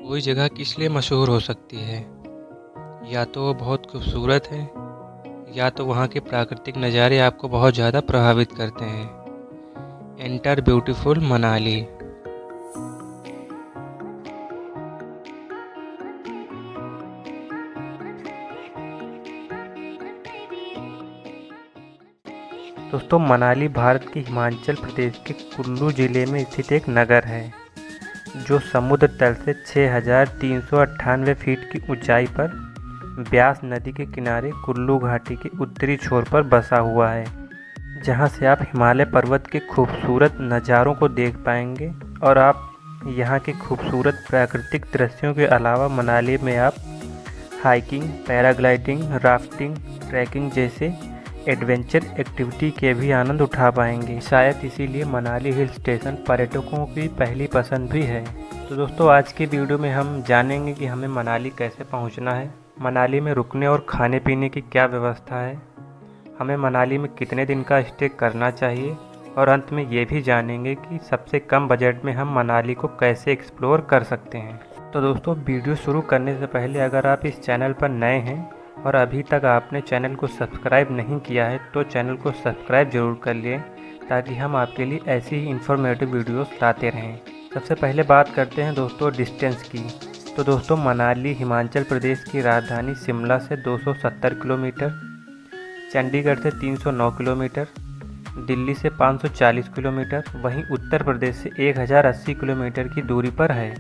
कोई जगह किस लिए मशहूर हो सकती है? या तो वो बहुत खूबसूरत है, या तो वहाँ के प्राकृतिक नज़ारे आपको बहुत ज़्यादा प्रभावित करते हैं। Enter beautiful Manali. दोस्तों, मनाली भारत के हिमाचल प्रदेश के कुल्लू ज़िले में स्थित एक नगर है जो समुद्र तल से 6,398 फीट की ऊंचाई पर ब्यास नदी के किनारे कुल्लू घाटी के उत्तरी छोर पर बसा हुआ है, जहां से आप हिमालय पर्वत के खूबसूरत नज़ारों को देख पाएंगे। और आप यहां के खूबसूरत प्राकृतिक दृश्यों के अलावा मनाली में आप हाइकिंग, पैराग्लाइडिंग, राफ्टिंग, ट्रैकिंग जैसे एडवेंचर एक्टिविटी के भी आनंद उठा पाएंगे। शायद इसीलिए मनाली हिल स्टेशन पर्यटकों की पहली पसंद भी है। तो दोस्तों, आज की वीडियो में हम जानेंगे कि हमें मनाली कैसे पहुंचना है, मनाली में रुकने और खाने पीने की क्या व्यवस्था है, हमें मनाली में कितने दिन का स्टे करना चाहिए, और अंत में ये भी जानेंगे कि सबसे कम बजट में हम मनाली को कैसे एक्सप्लोर कर सकते हैं। तो दोस्तों, वीडियो शुरू करने से पहले अगर आप इस चैनल पर नए हैं और अभी तक आपने चैनल को सब्सक्राइब नहीं किया है तो चैनल को सब्सक्राइब जरूर कर लें, ताकि हम आपके लिए ऐसी ही इन्फॉर्मेटिव वीडियोस लाते रहें। सबसे पहले बात करते हैं दोस्तों डिस्टेंस की। तो दोस्तों, मनाली हिमाचल प्रदेश की राजधानी शिमला से 270 किलोमीटर, चंडीगढ़ से 309 किलोमीटर, दिल्ली से 540 किलोमीटर, वहीं उत्तर प्रदेश से 1080 किलोमीटर की दूरी पर है।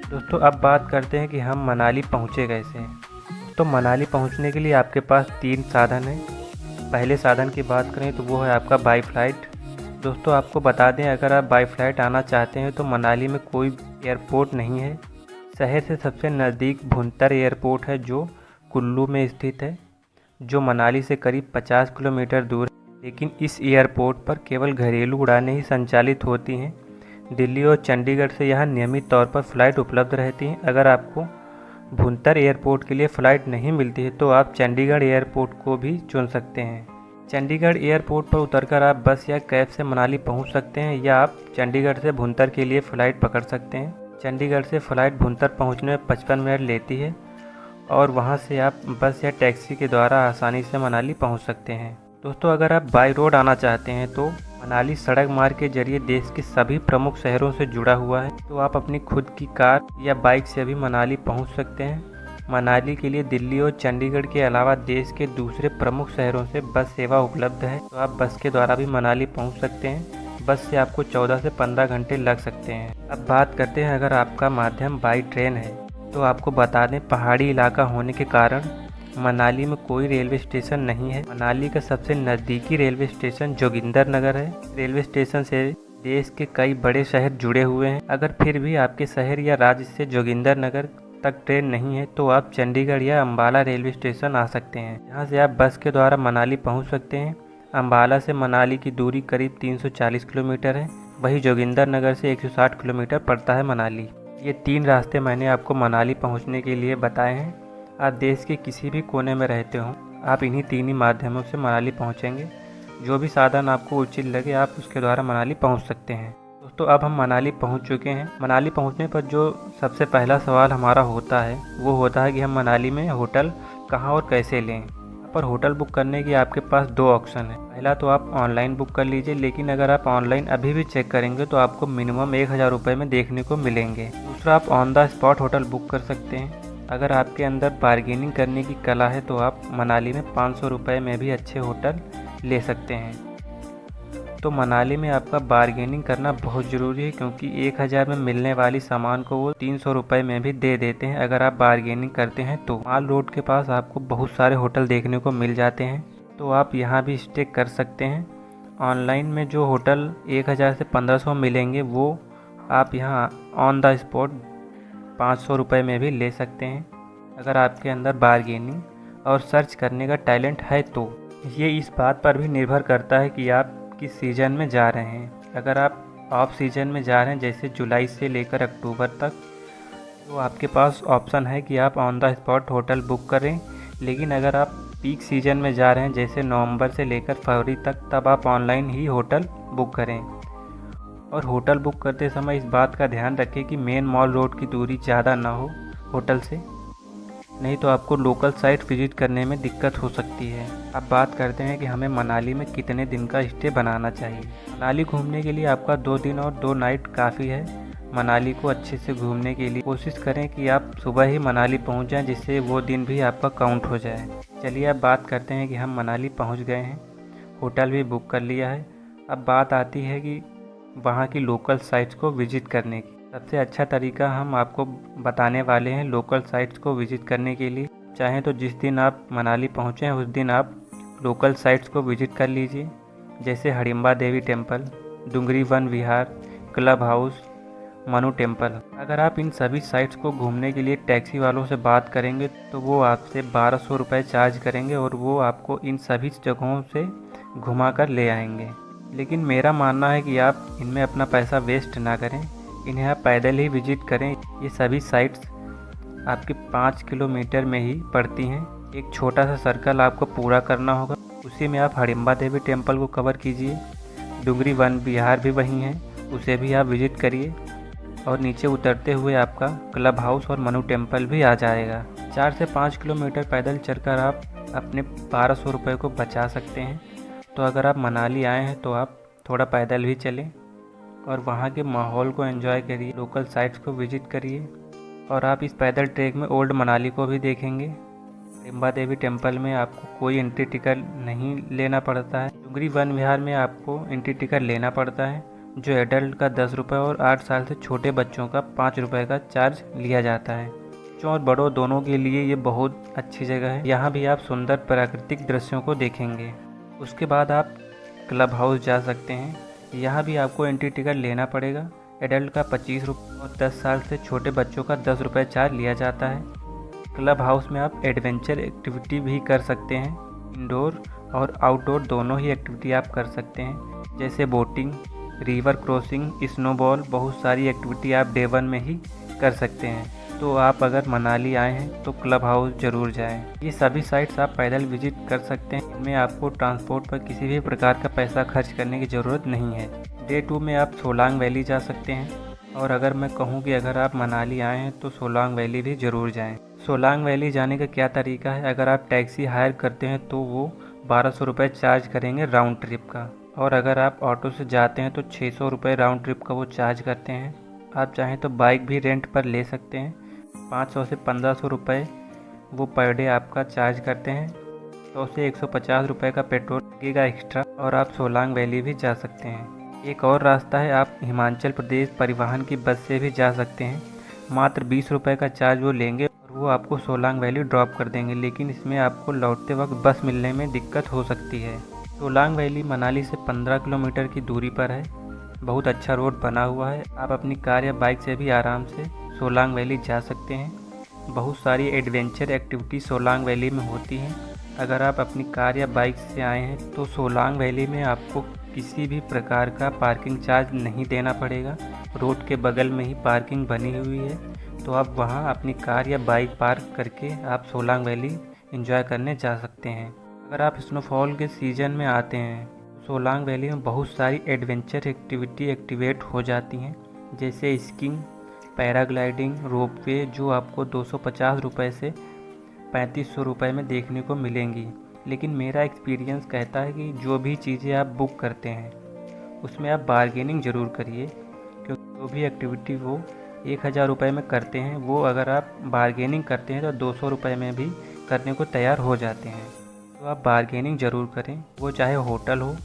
दोस्तों, अब बात करते हैं कि हम मनाली पहुँचे कैसे। तो मनाली पहुंचने के लिए आपके पास 3 साधन हैं। पहले साधन की बात करें तो वो है आपका बाई फ्लाइट। दोस्तों, आपको बता दें, अगर आप बाई फ्लाइट आना चाहते हैं तो मनाली में कोई एयरपोर्ट नहीं है। शहर से सबसे नज़दीक भुंतर एयरपोर्ट है जो कुल्लू में स्थित है, जो मनाली से करीब 50 किलोमीटर दूर है। लेकिन इस एयरपोर्ट पर केवल घरेलू उड़ानें ही संचालित होती हैं। दिल्ली और चंडीगढ़ से यहाँ नियमित तौर पर फ़्लाइट उपलब्ध रहती हैं। अगर आपको भुंतर एयरपोर्ट के लिए फ़्लाइट नहीं मिलती है तो आप चंडीगढ़ एयरपोर्ट को भी चुन सकते हैं। चंडीगढ़ एयरपोर्ट पर उतरकर आप बस या कैब से मनाली पहुंच सकते हैं, या आप चंडीगढ़ से भुंतर के लिए फ़्लाइट पकड़ सकते हैं। चंडीगढ़ से फ़्लाइट भुंतर पहुंचने में 55 मिनट लेती है और वहां से आप बस या टैक्सी के द्वारा आसानी से मनाली पहुँच सकते हैं। दोस्तों, अगर आप बाई रोड आना चाहते हैं तो मनाली सड़क मार्ग के जरिए देश के सभी प्रमुख शहरों से जुड़ा हुआ है, तो आप अपनी खुद की कार या बाइक से भी मनाली पहुंच सकते हैं। मनाली के लिए दिल्ली और चंडीगढ़ के अलावा देश के दूसरे प्रमुख शहरों से बस सेवा उपलब्ध है, तो आप बस के द्वारा भी मनाली पहुंच सकते हैं। बस से आपको 14 से 15 घंटे लग सकते हैं। अब बात करते हैं, अगर आपका माध्यम बाई ट्रेन है तो आपको बता दें, पहाड़ी इलाका होने के कारण मनाली में कोई रेलवे स्टेशन नहीं है। मनाली का सबसे नज़दीकी रेलवे स्टेशन जोगिंदरनगर है। रेलवे स्टेशन से देश के कई बड़े शहर जुड़े हुए हैं। अगर फिर भी आपके शहर या राज्य से जोगिंदरनगर तक ट्रेन नहीं है तो आप चंडीगढ़ या अम्बाला रेलवे स्टेशन आ सकते हैं, जहां से आप बस के द्वारा मनाली पहुंच सकते हैं। अम्बाला से मनाली की दूरी करीब 340 किलोमीटर है, वहीं जोगिंदरनगर से 160 किलोमीटर पड़ता है मनाली। ये 3 रास्ते मैंने आपको मनाली पहुँचने के लिए बताए हैं। आप देश के किसी भी कोने में रहते हों, आप इन्हीं 3 ही माध्यमों से मनाली पहुंचेंगे। जो भी साधन आपको उचित लगे आप उसके द्वारा मनाली पहुंच सकते हैं। दोस्तों, अब हम मनाली पहुंच चुके हैं। मनाली पहुंचने पर जो सबसे पहला सवाल हमारा होता है वो होता है कि हम मनाली में होटल कहां और कैसे लें। यहाँ पर होटल बुक करने की आपके पास 2 ऑप्शन है। पहला तो आप ऑनलाइन बुक कर लीजिए, लेकिन अगर आप ऑनलाइन अभी भी चेक करेंगे तो आपको मिनिमम 1000 रुपये में देखने को मिलेंगे। दूसरा, आप on the spot hotel book कर सकते हैं। अगर आपके अंदर बार्गेनिंग करने की कला है तो आप मनाली में 500 रुपये में भी अच्छे होटल ले सकते हैं। तो मनाली में आपका बार्गेनिंग करना बहुत ज़रूरी है, क्योंकि 1000 में मिलने वाली सामान को वो 300 रुपये में भी दे देते हैं अगर आप बार्गेनिंग करते हैं। तो माल रोड के पास आपको बहुत सारे होटल देखने को मिल जाते हैं, तो आप यहाँ भी स्टे कर सकते हैं। ऑनलाइन में जो होटल 1000 से 1500 मिलेंगे वो आप यहाँ ऑन द स्पॉट 500 रुपये में भी ले सकते हैं, अगर आपके अंदर बार्गेनिंग और सर्च करने का टैलेंट है तो। ये इस बात पर भी निर्भर करता है कि आप किस सीज़न में जा रहे हैं। अगर आप ऑफ सीज़न में जा रहे हैं, जैसे जुलाई से लेकर अक्टूबर तक, तो आपके पास ऑप्शन है कि आप on the spot hotel book करें। लेकिन अगर आप पीक सीज़न में जा रहे हैं, जैसे नवंबर से लेकर फरवरी तक, तब आप ऑनलाइन ही होटल बुक करें। और होटल बुक करते समय इस बात का ध्यान रखें कि मेन मॉल रोड की दूरी ज़्यादा ना हो होटल से, नहीं तो आपको लोकल साइट विजिट करने में दिक्कत हो सकती है। अब बात करते हैं कि हमें मनाली में कितने दिन का स्टे बनाना चाहिए। मनाली घूमने के लिए आपका 2 दिन और 2 नाइट काफ़ी है। मनाली को अच्छे से घूमने के लिए कोशिश करें कि आप सुबह ही मनाली पहुंच जाएं, जिससे वो दिन भी आपका काउंट हो जाए। चलिए अब बात करते हैं कि हम मनाली पहुंच गए हैं, होटल भी बुक कर लिया है। अब बात आती है कि वहाँ की लोकल साइट्स को विज़िट करने की। सबसे अच्छा तरीका हम आपको बताने वाले हैं लोकल साइट्स को विज़िट करने के लिए। चाहें तो जिस दिन आप मनाली पहुँचे हैं उस दिन आप लोकल साइट्स को विज़िट कर लीजिए, जैसे हडिम्बा देवी टेम्पल, डुंगरी वन विहार, क्लब हाउस, मनु टेम्पल। अगर आप इन सभी साइट्स को घूमने के लिए टैक्सी वालों से बात करेंगे तो वो आपसे 1200 रुपये चार्ज करेंगे और वो आपको इन सभी जगहों से घुमा कर ले आएंगे। लेकिन मेरा मानना है कि आप इनमें अपना पैसा वेस्ट ना करें, इन्हें आप पैदल ही विजिट करें। ये सभी साइट्स आपके 5 किलोमीटर में ही पड़ती हैं। एक छोटा सा सर्कल आपको पूरा करना होगा, उसी में आप हडिम्बा देवी टेम्पल को कवर कीजिए। डुंगरी वन विहार भी वहीं है, उसे भी आप विजिट करिए और नीचे उतरते हुए आपका क्लब हाउस और मनु टेम्पल भी आ जाएगा। 4 से 5 किलोमीटर पैदल चलकर आप अपने 1200 रुपये को बचा सकते हैं। तो अगर आप मनाली आए हैं तो आप थोड़ा पैदल भी चलें और वहाँ के माहौल को एंजॉय करिए, लोकल साइट्स को विजिट करिए। और आप इस पैदल ट्रैक में ओल्ड मनाली को भी देखेंगे। हडिम्बा देवी टेम्पल में आपको कोई एंट्री टिकट नहीं लेना पड़ता है। डुंगरी वन विहार में आपको एंट्री टिकट लेना पड़ता है, जो एडल्ट का 10 रुपये और 8 साल से छोटे बच्चों का 5 रुपये का चार्ज लिया जाता है। बच्चों और बड़ों दोनों के लिए ये बहुत अच्छी जगह है। यहाँ भी आप सुंदर प्राकृतिक दृश्यों को देखेंगे। उसके बाद आप क्लब हाउस जा सकते हैं। यहाँ भी आपको एंट्री टिकट लेना पड़ेगा। एडल्ट का 25 रुपये और 10 साल से छोटे बच्चों का 10 रुपये चार्ज लिया जाता है। क्लब हाउस में आप एडवेंचर एक्टिविटी भी कर सकते हैं। इंडोर और आउटडोर दोनों ही एक्टिविटी आप कर सकते हैं, जैसे बोटिंग, रिवर क्रॉसिंग, स्नोबॉल। बहुत सारी एक्टिविटी आप डे 1 में ही कर सकते हैं। तो आप अगर मनाली आए हैं तो क्लब हाउस ज़रूर जाएं। ये सभी साइट्स आप पैदल विजिट कर सकते हैं। इनमें आपको ट्रांसपोर्ट पर किसी भी प्रकार का पैसा खर्च करने की ज़रूरत नहीं है। डे 2 में आप सोलांग वैली जा सकते हैं। और अगर मैं कहूँ कि अगर आप मनाली आए हैं तो सोलांग वैली भी ज़रूर जाएं। सोलांग वैली जाने का क्या तरीका है, अगर आप टैक्सी हायर करते हैं तो वो 1200 रुपये चार्ज करेंगे राउंड ट्रिप का, और अगर आप ऑटो से जाते हैं तो 600 रुपये राउंड ट्रिप का वो चार्ज करते हैं। आप चाहें तो बाइक भी रेंट पर ले सकते हैं। 500 से 1500 रुपये वो पर डे आपका चार्ज करते हैं। 100 से 150 रुपये का पेट्रोल लगेगा एक्स्ट्रा, और आप सोलांग वैली भी जा सकते हैं। एक और रास्ता है, आप हिमाचल प्रदेश परिवहन की बस से भी जा सकते हैं। मात्र 20 रुपये का चार्ज वो लेंगे और वो आपको सोलांग वैली ड्रॉप कर देंगे, लेकिन इसमें आपको लौटते वक्त बस मिलने में दिक्कत हो सकती है। सोलांग वैली मनाली से 15 किलोमीटर की दूरी पर है। बहुत अच्छा रोड बना हुआ है। आप अपनी कार या बाइक से भी आराम से सोलांग वैली जा सकते हैं। बहुत सारी एडवेंचर एक्टिविटी सोलांग वैली में होती हैं। अगर आप अपनी कार या बाइक से आए हैं तो सोलांग वैली में आपको किसी भी प्रकार का पार्किंग चार्ज नहीं देना पड़ेगा। रोड के बगल में ही पार्किंग बनी हुई है, तो आप वहां अपनी कार या बाइक पार्क करके आप सोलांग वैली एंजॉय करने जा सकते हैं। अगर आप स्नोफॉल के सीज़न में आते हैं तो सोलांग वैली में बहुत सारी एडवेंचर एक्टिविटी एक्टिवेट हो जाती हैं, जैसे स्कीइंग, पैराग्लाइडिंग, रोपवे, जो आपको 250 रुपये से 3500 रुपये में देखने को मिलेंगी। लेकिन मेरा एक्सपीरियंस कहता है कि जो भी चीज़ें आप बुक करते हैं उसमें आप बारगेनिंग ज़रूर करिए, क्योंकि जो भी एक्टिविटी वो 1000 रुपये में करते हैं वो अगर आप बारगेनिंग करते हैं तो 200 रुपये में भी करने को तैयार हो जाते हैं। तो आप बारगेनिंग ज़रूर करें, वो चाहे होटल हो,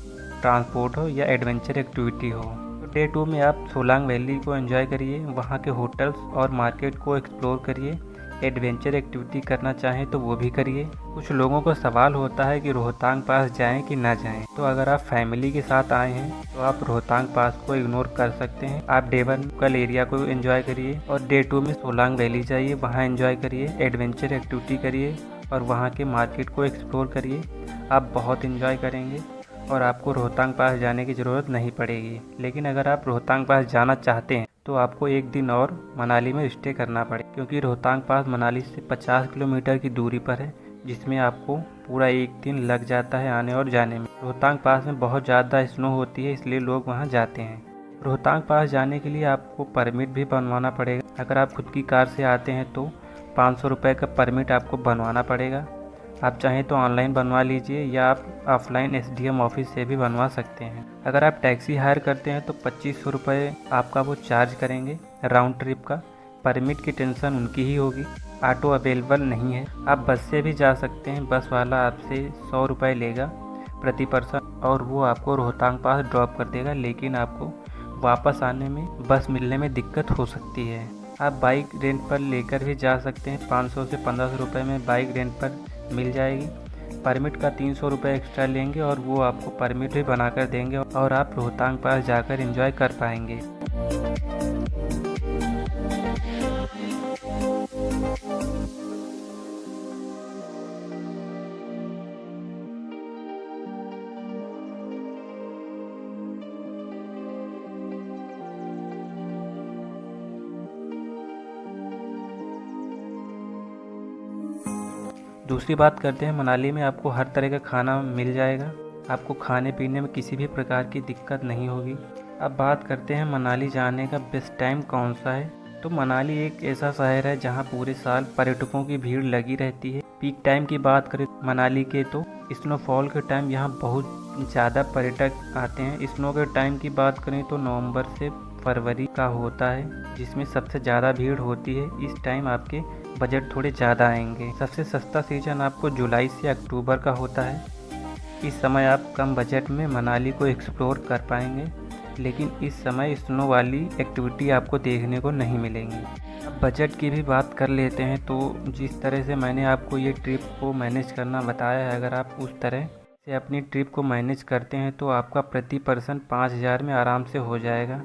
ट्रांसपोर्ट हो या एडवेंचर एक्टिविटी हो। तो डे 2 में आप सोलांग वैली को एंजॉय करिए, वहाँ के होटल्स और मार्केट को एक्सप्लोर करिए। एडवेंचर एक्टिविटी करना चाहें तो वो भी करिए। कुछ लोगों को सवाल होता है कि रोहतांग पास जाएं कि ना जाएं। तो अगर आप फैमिली के साथ आए हैं तो आप रोहतांग पास को इग्नोर कर सकते हैं। आप डे 1 लोकल एरिया को एंजॉय करिए और डे 2 में सोलांग वैली जाइए, वहाँ एंजॉय करिए, एडवेंचर एक्टिविटी करिए और वहाँ के मार्केट को एक्सप्लोर करिए। आप बहुत एंजॉय करेंगे और आपको रोहतांग पास जाने की ज़रूरत नहीं पड़ेगी। लेकिन अगर आप रोहतांग पास जाना चाहते हैं तो आपको एक दिन और मनाली में स्टे करना पड़े, क्योंकि रोहतांग पास मनाली से 50 किलोमीटर की दूरी पर है, जिसमें आपको पूरा एक दिन लग जाता है आने और जाने में। रोहतांग पास में बहुत ज़्यादा स्नो होती है, इसलिए लोग वहां जाते हैं। रोहतांग पास जाने के लिए आपको परमिट भी बनवाना पड़ेगा। अगर आप खुद की कार से आते हैं तो 500 रुपये का परमिट आपको बनवाना पड़ेगा। आप चाहें तो ऑनलाइन बनवा लीजिए या आप ऑफलाइन एसडीएम ऑफिस से भी बनवा सकते हैं। अगर आप टैक्सी हायर करते हैं तो 2500 रुपये आपका वो चार्ज करेंगे राउंड ट्रिप का। परमिट की टेंशन उनकी ही होगी। ऑटो अवेलेबल नहीं है। आप बस से भी जा सकते हैं। बस वाला आपसे 100 रुपये लेगा प्रति पर्सन और वो आपको रोहतांग पास ड्रॉप कर देगा, लेकिन आपको वापस आने में बस मिलने में दिक्कत हो सकती है। आप बाइक रेंट पर लेकर भी जा सकते हैं। 500 से 1500 रुपये में बाइक रेंट पर मिल जाएगी। परमिट का 300 रुपये एक्स्ट्रा लेंगे और वो आपको परमिट भी बनाकर देंगे और आप रोहतांग पास जाकर एंजॉय कर पाएंगे। दूसरी बात करते हैं, मनाली में आपको हर तरह का खाना मिल जाएगा। आपको खाने पीने में किसी भी प्रकार की दिक्कत नहीं होगी। अब बात करते हैं मनाली जाने का बेस्ट टाइम कौन सा है। तो मनाली एक ऐसा शहर है जहां पूरे साल पर्यटकों की भीड़ लगी रहती है। पीक टाइम की बात करें मनाली के तो स्नोफॉल के टाइम यहाँ बहुत ज़्यादा पर्यटक आते हैं। स्नो के टाइम की बात करें तो नवंबर से फरवरी का होता है, जिसमें सबसे ज़्यादा भीड़ होती है। इस टाइम आपके बजट थोड़े ज़्यादा आएंगे। सबसे सस्ता सीजन आपको जुलाई से अक्टूबर का होता है। इस समय आप कम बजट में मनाली को एक्सप्लोर कर पाएंगे, लेकिन इस समय स्नो वाली एक्टिविटी आपको देखने को नहीं मिलेंगी। अब बजट की भी बात कर लेते हैं। तो जिस तरह से मैंने आपको ये ट्रिप को मैनेज करना बताया है, अगर आप उस तरह से अपनी ट्रिप को मैनेज करते हैं तो आपका प्रति पर्सन 5000 में आराम से हो जाएगा,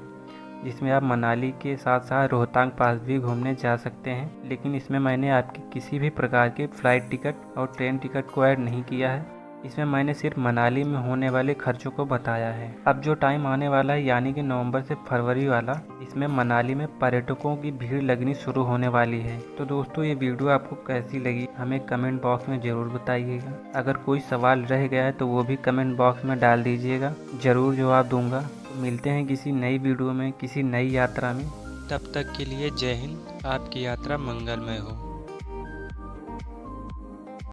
जिसमें आप मनाली के साथ साथ रोहतांग पास भी घूमने जा सकते हैं। लेकिन इसमें मैंने आपकी किसी भी प्रकार के फ़्लाइट टिकट और ट्रेन टिकट को ऐड नहीं किया है। इसमें मैंने सिर्फ मनाली में होने वाले खर्चों को बताया है। अब जो टाइम आने वाला है यानी कि नवंबर से फरवरी वाला, इसमें मनाली में पर्यटकों की भीड़ लगनी शुरू होने वाली है। तो दोस्तों, ये वीडियो आपको कैसी लगी हमें कमेंट बॉक्स में ज़रूर बताइएगा। अगर कोई सवाल रह गया है तो वो भी कमेंट बॉक्स में डाल दीजिएगा, ज़रूर जवाब दूंगा। तो मिलते हैं किसी नई वीडियो में, किसी नई यात्रा में। तब तक के लिए जय हिंद। आपकी यात्रा मंगलमय हो।